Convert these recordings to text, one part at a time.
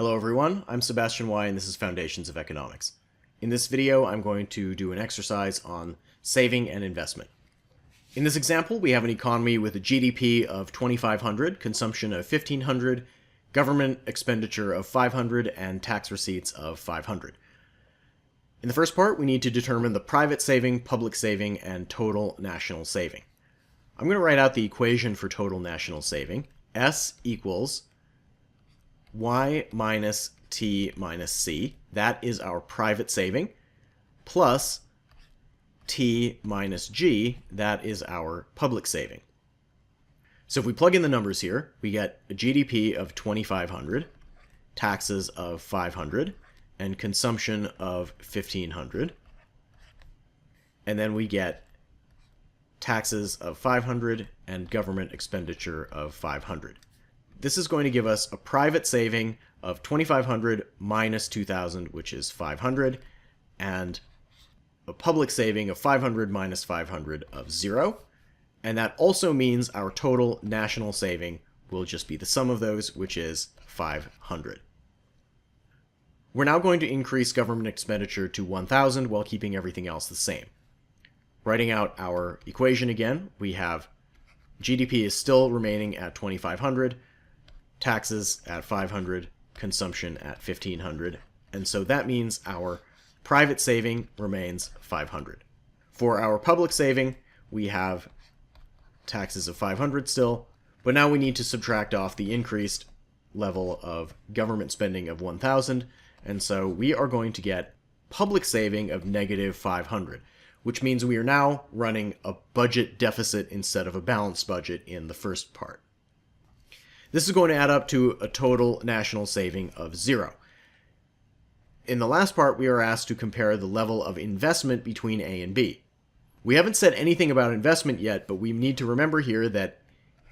Hello everyone, I'm Sebastian Y and this is Foundations of Economics. In this video, I'm going to do an exercise on saving and investment. In this example, we have an economy with a GDP of 2,500, consumption of 1,500, government expenditure of 500, and tax receipts of 500. In the first part, we need to determine the private saving, public saving, and total national saving. I'm going to write out the equation for total national saving. S equals Y minus T minus C, that is our private saving, plus T minus G, that is our public saving. So if we plug in the numbers here, we get a GDP of 2,500, taxes of 500, and consumption of 1,500. And then we get taxes of 500 and government expenditure of 500. This is going to give us a private saving of 2,500 minus 2,000, which is 500, and a public saving of 500 minus 500 of 0. And that also means our total national saving will just be the sum of those, which is 500. We're now going to increase government expenditure to 1,000 while keeping everything else the same. Writing out our equation again, we have GDP is still remaining at 2,500, taxes at 500, consumption at 1,500, and so that means our private saving remains 500. For our public saving, we have taxes of 500 still, but now we need to subtract off the increased level of government spending of 1,000, and so we are going to get public saving of negative 500, which means we are now running a budget deficit instead of a balanced budget in the first part. This is going to add up to a total national saving of 0. In the last part, we are asked to compare the level of investment between A and B. We haven't said anything about investment yet, but we need to remember here that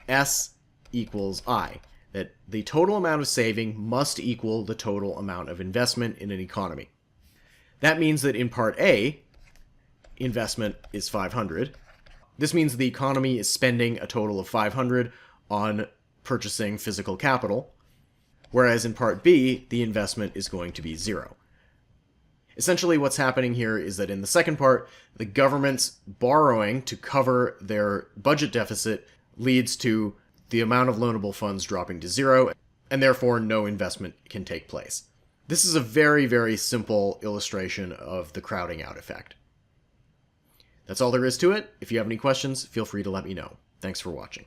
S equals I, that the total amount of saving must equal the total amount of investment in an economy. That means that in part A, investment is 500. This means the economy is spending a total of 500 on purchasing physical capital, whereas in part B, the investment is going to be 0. Essentially, what's happening here is that in the second part, the government's borrowing to cover their budget deficit leads to the amount of loanable funds dropping to 0, and therefore no investment can take place. This is a very, very simple illustration of the crowding out effect. That's all there is to it. If you have any questions, feel free to let me know. Thanks for watching.